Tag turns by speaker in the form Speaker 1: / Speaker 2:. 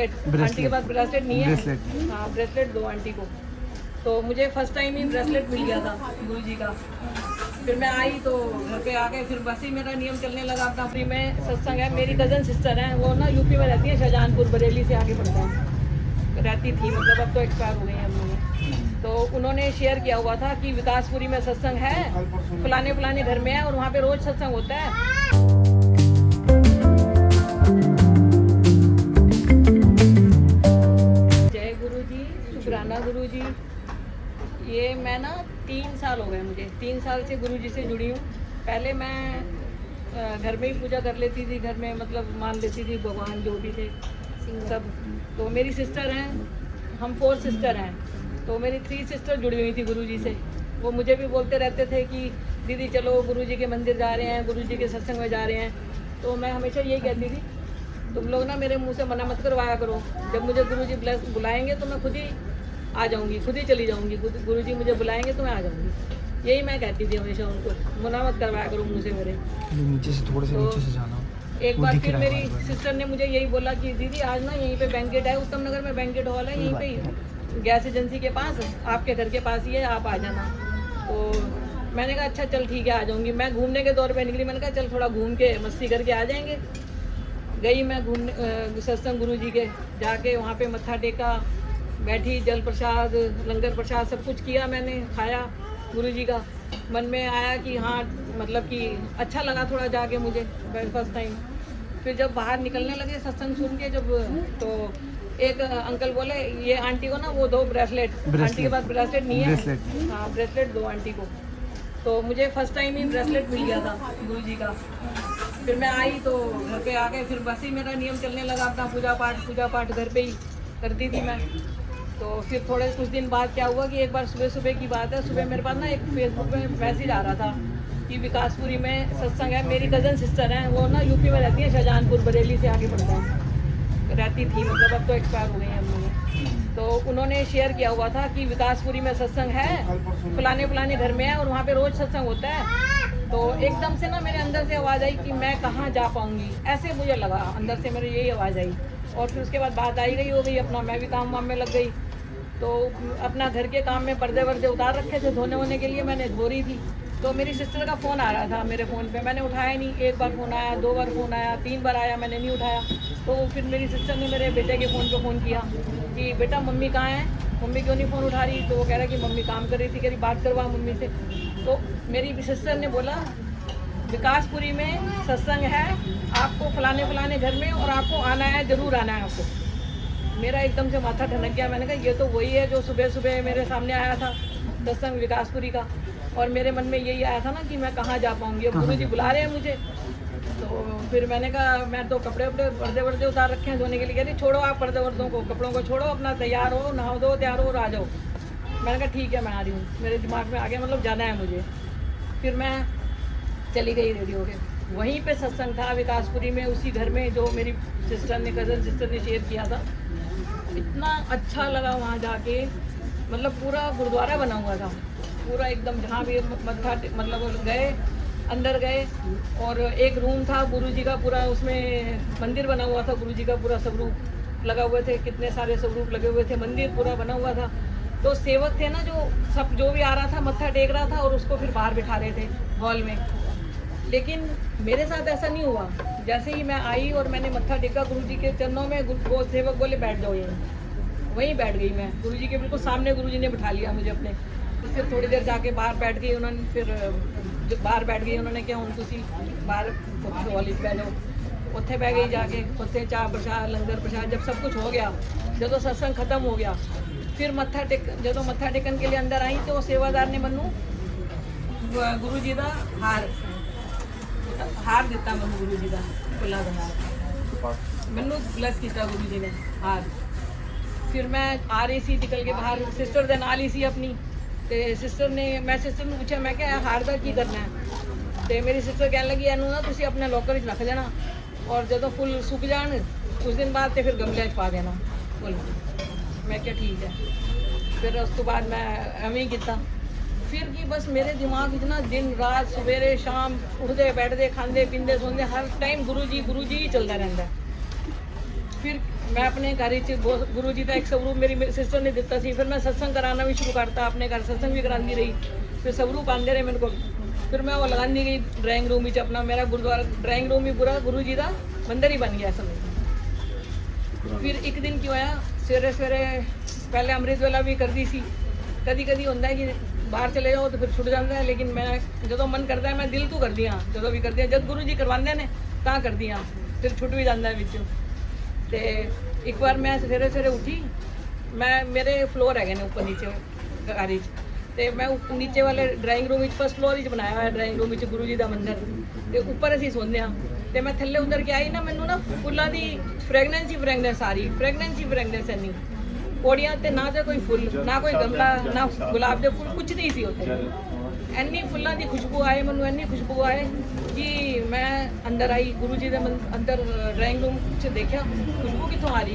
Speaker 1: Aunty के पास bracelet नहीं है। हाँ, ब्रेसलेट दो आंटी को। तो मुझे फर्स्ट टाइम ही ब्रेसलेट मिल गया था गुरु जी का। फिर मैं आई तो घर पे आ गए, फिर बस ही मेरा नियम चलने लगा था। फ्री में सत्संग है, मेरी कज़न सिस्टर है, वो ना यूपी में रहती है, शाहजहानपुर बरेली से आगे पड़ता है, रहती थी, मतलब अब तो एक्सपायर हो गई हैं हम लोग। तो उन्होंने शेयर किया हुआ था कि विकासपुरी में सत्संग है, फलाने फलाने घर में है और वहाँ पे रोज सत्संग होता है। शुक्राना गुरु जी। ये मैं ना 3 साल हो गए मुझे, 3 साल से गुरु जी से जुड़ी हूँ। पहले मैं घर में ही पूजा कर लेती थी, घर में मतलब मान लेती थी भगवान जो भी थे सब। तो मेरी सिस्टर हैं, हम 4 सिस्टर हैं, तो मेरी 3 सिस्टर जुड़ी हुई थी गुरु जी से। वो मुझे भी बोलते रहते थे कि दीदी चलो गुरु जी के मंदिर जा रहे हैं, गुरु जी के सत्संग में जा रहे हैं। तो मैं हमेशा यही कहती थी तुम लोग ना मेरे मुंह से मना मत करवाया करो, जब मुझे गुरु जी बुलाएंगे तो मैं खुद ही आ जाऊंगी, खुद ही चली जाऊंगी, गुरु जी मुझे बुलाएंगे तो मैं आ जाऊंगी। यही मैं कहती थी हमेशा उनको, मना मत करवाया करो मुंह से मेरे।
Speaker 2: नीचे से थोड़े से
Speaker 1: तो
Speaker 2: नीचे से जाना।
Speaker 1: एक बार फिर मेरी सिस्टर ने मुझे यही बोला कि दीदी आज ना यहीं पे बैंकेट है, उत्तम नगर में बैंकेट हॉल है, यहीं पे गैस एजेंसी के पास, आपके घर के पास ही है, आप आ जाना। तो मैंने कहा अच्छा चल ठीक है आ जाऊँगी। मैं घूमने के दौर पर निकली, मैंने कहा चल थोड़ा घूम के मस्ती करके आ जाएंगे। गई मैं घूमने सत्संग गुरु जी के, जाके वहाँ पे मत्था टेका, बैठी, जल प्रसाद लंगर प्रसाद सब कुछ किया, मैंने खाया गुरु जी का। मन में आया कि हाँ मतलब कि अच्छा लगा थोड़ा जाके मुझे फर्स्ट टाइम। फिर जब बाहर निकलने लगे सत्संग सुन के जब, तो एक अंकल बोले ये आंटी को ना वो दो ब्रेसलेट, आंटी के पास ब्रेसलेट नहीं है। हाँ, ब्रेसलेट दो आंटी को। तो मुझे फर्स्ट टाइम ही ब्रेसलेट मिल गया था गुरु जी का। फिर मैं आई तो घर पे आ गए, फिर बस ही मेरा नियम चलने लगा था, पूजा पाठ घर पे ही करती थी मैं। तो फिर थोड़े कुछ दिन बाद क्या हुआ कि एक बार सुबह की बात है, सुबह मेरे पास ना एक फेसबुक में मैसेज आ रहा था कि विकासपुरी में सत्संग है। मेरी कज़न सिस्टर हैं, वो ना यूपी में रहती है, शाहजहानपुर बरेली से आगे पड़ता है, रहती थी, मतलब अब तो एक्सपायर हो गई हैं हम लोग। तो उन्होंने शेयर किया हुआ था कि विकासपुरी में सत्संग है, फलाने घर में है और वहाँ पे रोज सत्संग होता है। तो एकदम से ना मेरे अंदर से आवाज़ आई कि मैं कहाँ जा पाऊँगी, ऐसे मुझे लगा अंदर से मेरे यही आवाज़ आई। और फिर उसके बाद बात आई गई हो गई, अपना मैं भी काम वाम में लग गई। तो अपना घर के काम में पर्दे वर्दे उतार रखे थे धोने वोने के लिए, मैंने धो रही थी। तो मेरी सिस्टर का फ़ोन आ रहा था मेरे फ़ोन पे, मैंने उठाया नहीं। एक बार फ़ोन आया, 2 बार फ़ोन आया, 3 बार आया, मैंने नहीं उठाया। तो फिर मेरी सिस्टर ने मेरे बेटे के फ़ोन पे फ़ोन किया कि बेटा मम्मी कहाँ है, मम्मी क्यों नहीं फ़ोन उठा रही। तो वो कह रहा कि मम्मी काम कर रही थी, कह रही बात करवा मम्मी से। तो मेरी सिस्टर ने बोला विकासपुरी में सत्संग है, आपको फलाने घर में, और आपको आना है, ज़रूर आना है आपको। मेरा एकदम से माथा ठनक गया। मैंने कहा ये तो वही है जो सुबह मेरे सामने आया था सत्संग विकासपुरी का, और मेरे मन में यही आया था ना कि मैं कहाँ जा पाऊँगी, अब गुरु जी बुला रहे हैं मुझे। तो फिर मैंने कहा मैं तो कपड़े पर्दे उतार रखे हैं धोने के लिए। कह रही छोड़ो आप पर्दे वर्दों को, कपड़ों को छोड़ो, अपना तैयार हो, नहाओ दो, तैयार हो और आ जाओ। मैंने कहा ठीक है मैं आ रही हूँ। मेरे दिमाग में आ गया मतलब जाना है मुझे। फिर मैं चली गई रेडी हो के। वहीं पे सत्संग था विकासपुरी में, उसी घर में जो मेरी सिस्टर ने, कज़न सिस्टर ने शेयर किया था। इतना अच्छा लगा वहाँ जाके, मतलब पूरा गुरुद्वारा बना हुआ था पूरा एकदम, जहाँ भी मत्था मतलब गए, अंदर गए, और एक रूम था गुरु जी का पूरा, उसमें मंदिर बना हुआ था गुरु जी का पूरा, स्वरूप लगा हुए थे, कितने सारे स्वरूप लगे हुए थे, मंदिर पूरा बना हुआ था। तो सेवक थे ना जो भी आ रहा था मत्था टेक रहा था और उसको फिर बाहर बिठा रहे थे हॉल में। लेकिन मेरे साथ ऐसा नहीं हुआ। जैसे ही मैं आई और मैंने मत्था टेका गुरु जी के चरणों में, वो सेवक बोले बैठ जाओ यहीं। वहीं बैठ गई मैं, गुरु जी के बिल्कुल सामने गुरु जी ने बिठा लिया मुझे अपने। फिर थोड़ी देर जाके बाहर बैठ गई उन्होंने, फिर बाहर बैठ गई उन्होंने क्या हूँ तुसी बाहर हॉल बह जाओ। उत्थे बह गई जाके, उत्थे चाह प्रसाद लंगर प्रसाद जब सब कुछ हो गया, जब सत्संग खत्म हो गया, फिर जो मत्था टेकन के लिए अंदर आई तो सेवादार ने मनु गुरु जी का हार दिता, मैं गुरु जी का खुला हार मैनू ब्लैस किया गुरु जी ने हार। फिर मैं आ रही सी निकल के बाहर, सिस्टर दे नाल ही सी अपनी, तो सिस्टर ने, मैं सिस्टर ने पूछा मैं क्या हार का की करना है। तो मेरी सिस्टर कहने लगी इनू ना तुसी अपने लॉकर रख देना, और जो फुल सुक जान कुछ दिन बाद तो फिर गमले पा देना फुल। मैं क्या ठीक है। फिर उस तो बाद मैं एवं ही किया। फिर कि बस मेरे दिमाग इतना दिन रात सवेरे शाम उठते बैठते खाते पींदे सोंदे हर टाइम गुरु जी ही चलता रहता है। ਫਿਰ ਮੈਂ ਆਪਣੇ ਘਰ ਵਿੱਚ ਗੁਰੂ ਜੀ ਦਾ ਇੱਕ ਸਵਰੂਪ ਮੇਰੀ ਸਿਸਟਰ ਨੇ ਦਿੱਤਾ ਸੀ। ਫਿਰ ਮੈਂ ਸਤਸੰਗ ਕਰਾਉਣਾ ਵੀ ਸ਼ੁਰੂ ਕਰਤਾ, ਆਪਣੇ ਘਰ ਸਤਸੰਗ ਵੀ ਕਰਾਉਂਦੀ ਰਹੀ। ਫਿਰ ਸਵਰੂਪ ਆਉਂਦੇ ਰਹੇ ਮੇਰੇ ਕੋਲ, ਫਿਰ ਮੈਂ ਉਹ ਲਗਾਉਂਦੀ ਗਈ ਡਰਾਇੰਗ ਰੂਮ ਵਿੱਚ ਆਪਣਾ। ਮੇਰਾ ਗੁਰਦੁਆਰਾ ਡਰਾਇੰਗ ਰੂਮ ਹੀ ਪੂਰਾ ਗੁਰੂ ਜੀ ਦਾ ਮੰਦਿਰ ਹੀ ਬਣ ਗਿਆ ਸਮਝ। ਫਿਰ ਇੱਕ ਦਿਨ ਕੀ ਹੋਇਆ, ਸਵੇਰੇ ਸਵੇਰੇ ਪਹਿਲੇ ਅੰਮ੍ਰਿਤ ਵੇਲਾ ਵੀ ਕਰਦੀ ਸੀ। ਕਦੀ ਕਦੀ ਹੁੰਦਾ ਹੈ ਕਿ ਬਾਹਰ ਚਲੇ ਜਾਓ ਤਾਂ ਫਿਰ ਛੁੱਟ ਜਾਂਦਾ ਹੈ, ਲੇਕਿਨ ਮੈਂ ਜਦੋਂ ਮਨ ਕਰਦਾ ਹੈ ਮੈਂ ਦਿਲ ਤੋਂ ਕਰਦੀ ਹਾਂ। ਜਦੋਂ ਵੀ ਕਰਦੀ ਹਾਂ, ਜਦ ਗੁਰੂ ਜੀ ਕਰਵਾਉਂਦੇ ਨੇ ਤਾਂ ਕਰਦੀ ਹਾਂ, ਫਿਰ ਛੁੱਟ ਵੀ ਜਾਂਦਾ ਹੈ ਵਿੱਚੋਂ। ਤੇ ਇੱਕ ਵਾਰ ਮੈਂ ਸਵੇਰੇ ਸਵੇਰੇ ਉੱਠੀ, ਮੈਂ ਮੇਰੇ ਫਲੋਰ ਹੈਗੇ ਨੇ ਉੱਪਰ ਨੀਚੇ ਘਰ ਵਿੱਚ, ਤੇ ਮੈਂ ਨੀਚੇ ਵਾਲੇ ਡਰਾਇੰਗ ਰੂਮ ਵਿੱਚ ਫਸਟ ਫਲੋਰ ਵਿੱਚ ਬਣਾਇਆ ਹੋਇਆ ਡਰਾਇੰਗ ਰੂਮ ਵਿੱਚ ਗੁਰੂ ਜੀ ਦਾ ਮੰਦਿਰ, ਤੇ ਉੱਪਰ ਅਸੀਂ ਸੌਂਦੇ ਹਾਂ। ਤੇ ਮੈਂ ਥੱਲੇ ਉਤਰ ਕੇ ਆਈ ਨਾ, ਮੈਨੂੰ ਨਾ ਫੁੱਲਾਂ ਦੀ ਫ੍ਰੈਗਨੈਂਸ ਹੀ ਫ੍ਰੈਗਨੈਂਸ ਆ ਰਹੀ, ਫ੍ਰੈਗਨੈਂਸ ਹੀ ਫ੍ਰੈਗਨੈਂਸ ਇੰਨੀ ਪੌੜੀਆਂ ਤੇ, ਨਾ ਤੇ ਕੋਈ ਫੁੱਲ, ਨਾ ਕੋਈ ਗਮਲਾ, ਨਾ ਗੁਲਾਬ ਦੇ ਫੁੱਲ, ਕੁਝ ਨਹੀਂ ਸੀ ਉੱਥੇ। ਇੰਨੀ ਫੁੱਲਾਂ ਦੀ ਖੁਸ਼ਬੂ ਆਏ ਮੈਨੂੰ, ਇੰਨੀ ਖੁਸ਼ਬੂ ਆਏ ਕਿ ਮੈਂ ਅੰਦਰ ਆਈ ਗੁਰੂ ਜੀ ਦੇ ਅੰਦਰ ਡਰਾਇੰਗ ਰੂਮ 'ਚ ਦੇਖਿਆ ਖੁਸ਼ਬੂ ਕਿੱਥੋਂ ਆ ਰਹੀ।